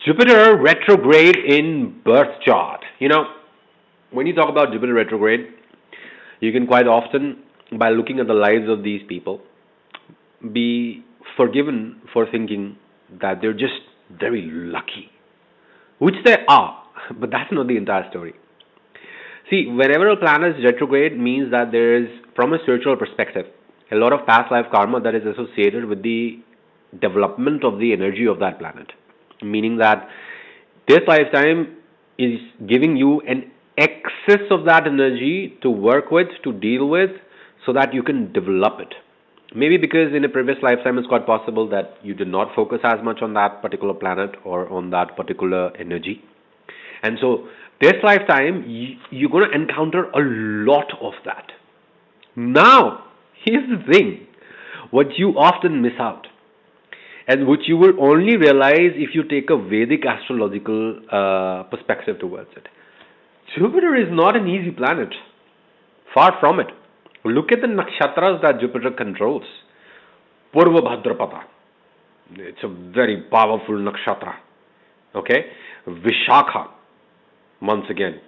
Jupiter retrograde in birth chart. When you talk about Jupiter retrograde, you can quite often, by looking at the lives of these people, be forgiven for thinking that they're just very lucky, which they are, but that's not the entire story. See, whenever a planet is retrograde means that there is, from a spiritual perspective, a lot of past life karma that is associated with the development of the energy of that planet. Meaning that this lifetime is giving you an excess of that energy to work with, to deal with, so that you can develop it. Maybe because in a previous lifetime it's quite possible that you did not focus as much on that particular planet or on that particular energy. And so this lifetime you're going to encounter a lot of that. Now, here's the thing, what you often miss out, and which you will only realize if you take a Vedic astrological perspective towards it. Jupiter is not an easy planet. Far from it. Look at the nakshatras that Jupiter controls. Purva Bhadrapada. It's a very powerful nakshatra. Okay? Vishakha. Once again,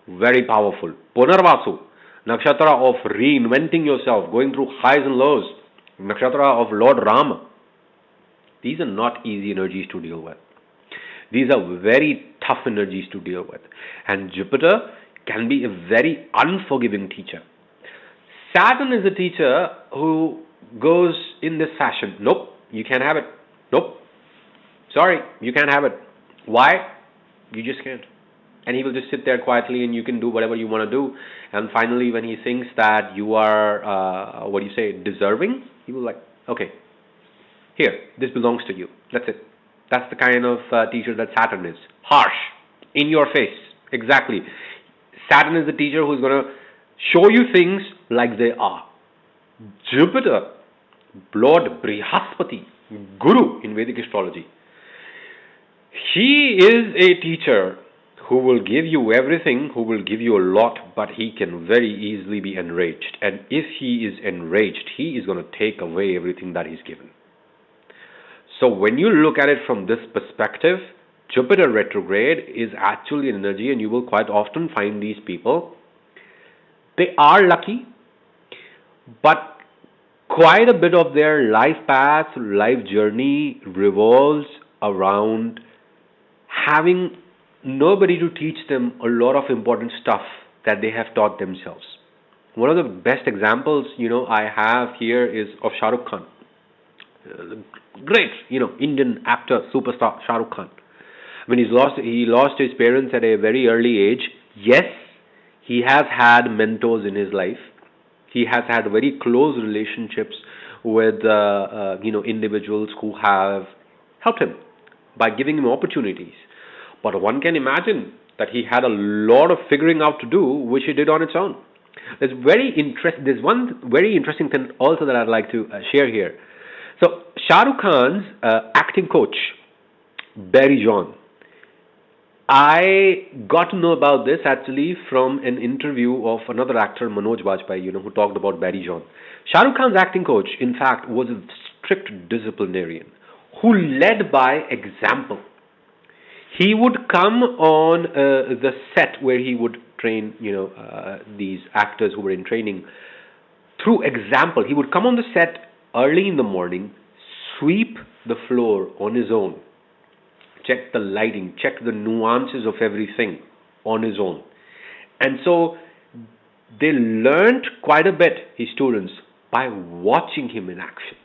very powerful. Punarvasu. Nakshatra of reinventing yourself, going through highs and lows. Nakshatra of Lord Rama. These are not easy energies to deal with. These are very tough energies to deal with. And Jupiter can be a very unforgiving teacher. Saturn is a teacher who goes in this fashion. Nope, you can't have it. Nope. Sorry, you can't have it. Why? You just can't. And he will just sit there quietly and you can do whatever you want to do. And finally, when he thinks that you are, deserving, he will like, okay, here, this belongs to you. That's it. That's the kind of teacher that Saturn is. Harsh. In your face. Exactly. Saturn is the teacher who's going to show you things like they are. Jupiter, Lord BRIHASPATI, Guru in Vedic astrology. He is a teacher who will give you everything, who will give you a lot, but he can very easily be enraged. And if he is enraged, he is going to take away everything that he's given. So when you look at it from this perspective, Jupiter retrograde is actually an energy, and you will quite often find these people, they are lucky, but quite a bit of their life path, life journey revolves around having nobody to teach them a lot of important stuff that they have taught themselves. One of the best examples, I have here is of Shah Rukh Khan. Great, Indian actor, superstar Shah Rukh Khan. When he lost his parents at a very early age. Yes, he has had mentors in his life. He has had very close relationships with individuals who have helped him by giving him opportunities. But one can imagine that he had a lot of figuring out to do, which he did on its own. There's one very interesting thing also that I'd like to share here. So Shah Rukh Khan's acting coach, Barry John. I got to know about this actually from an interview of another actor, Manoj Bajpayee, who talked about Barry John. Shah Rukh Khan's acting coach, in fact, was a strict disciplinarian who led by example. He would come on the set where he would train, these actors who were in training through example. He would come on the set early in the morning, sweep the floor on his own, check the lighting, check the nuances of everything on his own. And so they learned quite a bit, his students, by watching him in action.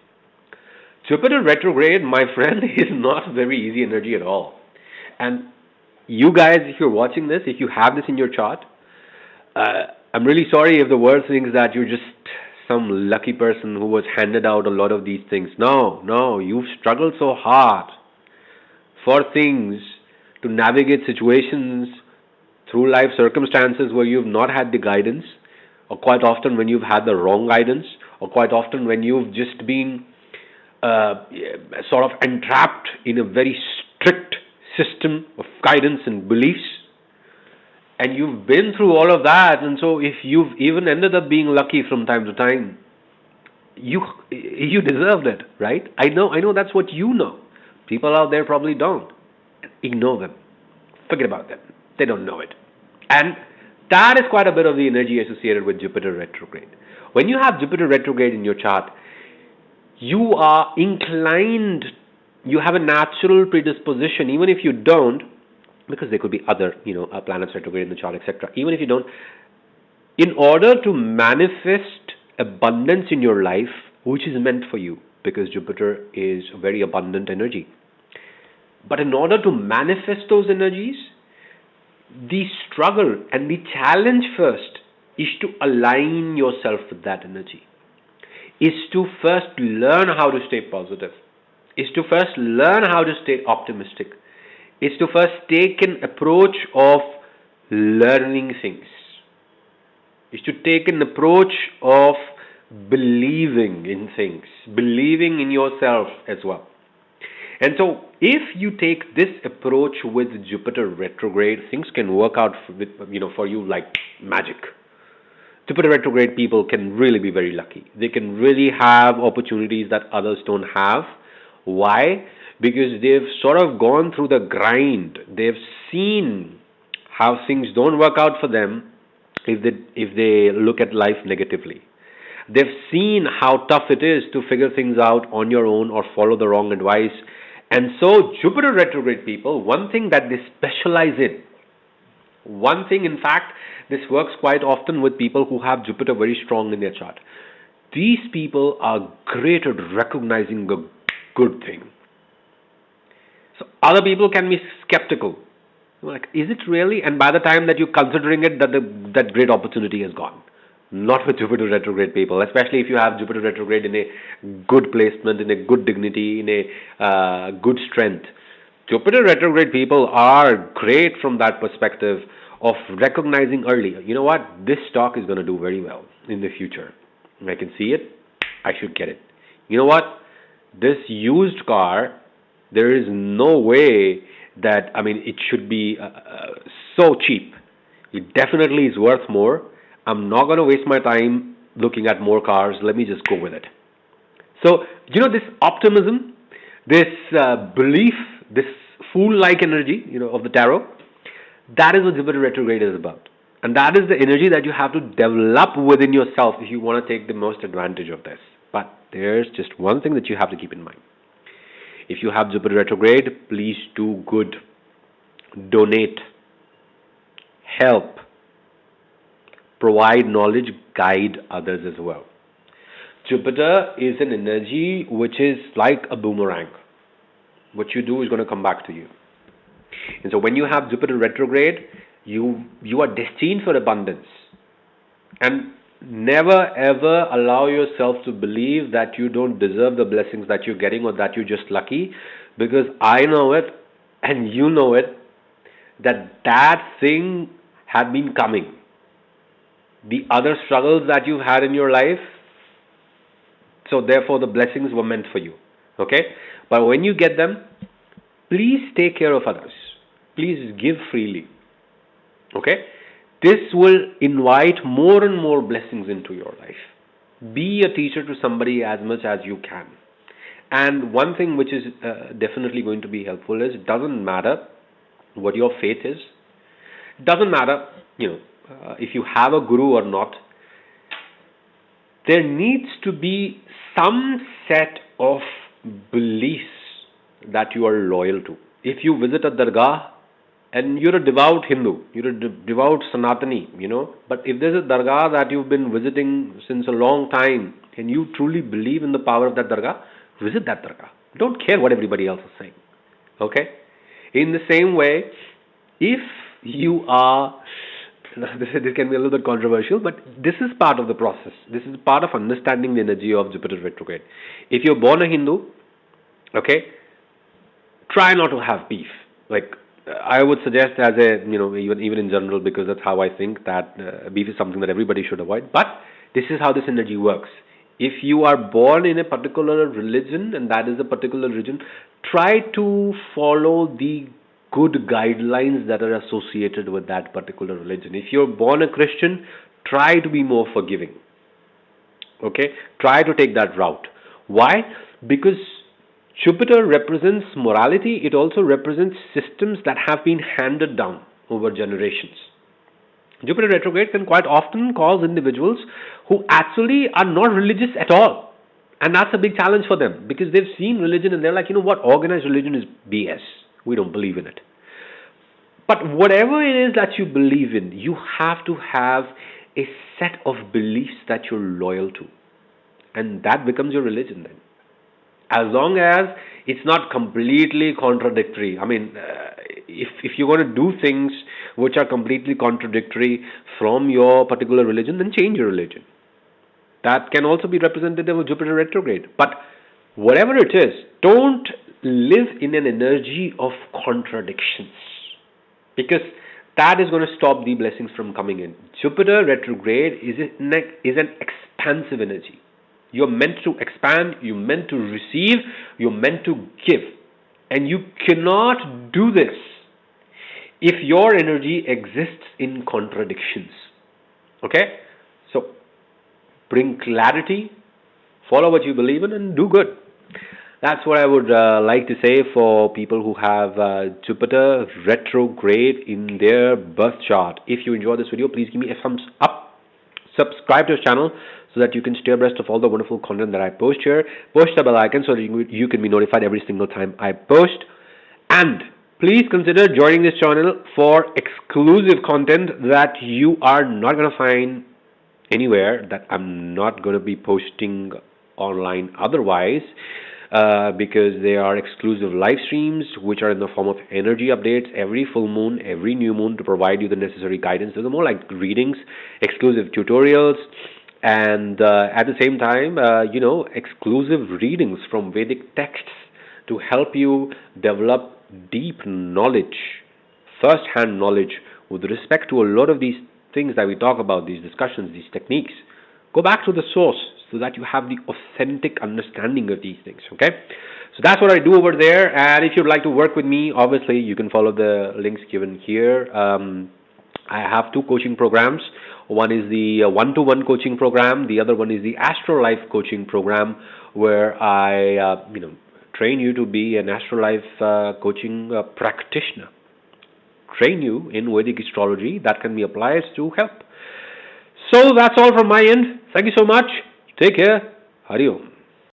Jupiter retrograde, my friend, is not very easy energy at all. And you guys, if you're watching this, if you have this in your chart, I'm really sorry if the world thinks that you're just some lucky person who was handed out a lot of these things. No, you've struggled so hard for things, to navigate situations through life circumstances where you've not had the guidance, or quite often when you've had the wrong guidance, or quite often when you've just been sort of entrapped in a very strict system of guidance and beliefs. And you've been through all of that, and so if you've even ended up being lucky from time to time, you deserved it, right? I know that's what you know. People out there probably don't. Ignore them. Forget about them. They don't know it. And that is quite a bit of the energy associated with Jupiter retrograde. When you have Jupiter retrograde in your chart, you are inclined, you have a natural predisposition, even if you don't, because there could be other, planets retrograde in the chart, etc. Even if you don't, in order to manifest abundance in your life, which is meant for you, because Jupiter is a very abundant energy. But in order to manifest those energies, the struggle and the challenge first is to align yourself with that energy, is to first learn how to stay positive, is to first learn how to stay optimistic, is to first take an approach of learning things, is to take an approach of believing in things, believing in yourself as well. And so if you take this approach with Jupiter retrograde, things can work out for you like magic. Jupiter retrograde people can really be very lucky. They can really have opportunities that others don't have. Why? Because they've sort of gone through the grind. They've seen how things don't work out for them if they look at life negatively. They've seen how tough it is to figure things out on your own or follow the wrong advice. And so Jupiter retrograde people, one thing that they specialize in, one thing, in fact, this works quite often with people who have Jupiter very strong in their chart. These people are great at recognizing a good thing. So other people can be skeptical. Like, is it really? And by the time that you're considering it, that great opportunity has gone. Not with Jupiter retrograde people, especially if you have Jupiter retrograde in a good placement, in a good dignity, in a good strength. Jupiter retrograde people are great from that perspective of recognizing early, you know what, this stock is going to do very well in the future. I can see it, I should get it. You know what, this used car, there is no way that, it should be so cheap. It definitely is worth more. I'm not going to waste my time looking at more cars. Let me just go with it. So, this optimism, this belief, this fool-like energy, of the tarot, that is what Jupiter retrograde is about. And that is the energy that you have to develop within yourself if you want to take the most advantage of this. But there's just one thing that you have to keep in mind. If you have Jupiter retrograde, please do good. Donate. Help. Provide knowledge, guide others as well. Jupiter is an energy which is like a boomerang. What you do is going to come back to you. And so when you have Jupiter retrograde, you are destined for abundance. And never ever allow yourself to believe that you don't deserve the blessings that you're getting or that you're just lucky, because I know it and you know it, that thing had been coming. The other struggles that you've had in your life, so therefore the blessings were meant for you. Okay? But when you get them, please take care of others. Please give freely. Okay? This will invite more and more blessings into your life. Be a teacher to somebody as much as you can. And one thing which is definitely going to be helpful is, it doesn't matter what your faith is. It doesn't matter, if you have a guru or not. There needs to be some set of beliefs that you are loyal to. If you visit a dargah and you're a devout Hindu, you're a devout Sanatani, but if there's a dargah that you've been visiting since a long time and you truly believe in the power of that dargah, visit that dargah. Don't care what everybody else is saying. Okay? In the same way, if you are, this can be a little bit controversial, but this is part of the process. This is part of understanding the energy of Jupiter retrograde. If you're born a Hindu, okay, try not to have beef. Like, I would suggest as a, even in general, because that's how I think that beef is something that everybody should avoid. But this is how this energy works. If you are born in a particular religion, and that is a particular religion, try to follow the good guidelines that are associated with that particular religion. If you're born a Christian, try to be more forgiving. Okay? Try to take that route. Why? Because Jupiter represents morality. It also represents systems that have been handed down over generations. Jupiter retrograde can quite often cause individuals who actually are not religious at all. And that's a big challenge for them because they've seen religion and they're like, you know what, organized religion is BS. We don't believe in it. But whatever it is that you believe in, you have to have a set of beliefs that you're loyal to. And that becomes your religion then. As long as it's not completely contradictory. I mean, if you're going to do things which are completely contradictory from your particular religion, then change your religion. That can also be representative of Jupiter retrograde. But whatever it is, don't live in an energy of contradictions, because that is going to stop the blessings from coming in. Jupiter retrograde is an expansive energy. You're meant to expand, you're meant to receive, you're meant to give. And you cannot do this if your energy exists in contradictions. Okay? So, bring clarity, follow what you believe in, and do good. That's what I would like to say for people who have Jupiter retrograde in their birth chart. If you enjoyed this video, please give me a thumbs up. Subscribe to this channel so that you can stay abreast of all the wonderful content that I post here. Push the bell icon so that you can be notified every single time I post. And please consider joining this channel for exclusive content that you are not going to find anywhere, that I'm not going to be posting online otherwise, because they are exclusive live streams which are in the form of energy updates every full moon, every new moon, to provide you the necessary guidance. Those are more like readings, exclusive tutorials, and at the same time, exclusive readings from Vedic texts to help you develop deep knowledge, first-hand knowledge with respect to a lot of these things that we talk about, these discussions, these techniques. Go back to the source so that you have the authentic understanding of these things, okay? So that's what I do over there. And if you'd like to work with me, obviously you can follow the links given here. I have two coaching programs. One is the one-to-one coaching program. The other one is the Astro Life coaching program, where I train you to be an Astro Life coaching practitioner. Train you in Vedic astrology that can be applied to help. So that's all from my end. Thank you so much. Take care. Hari Om.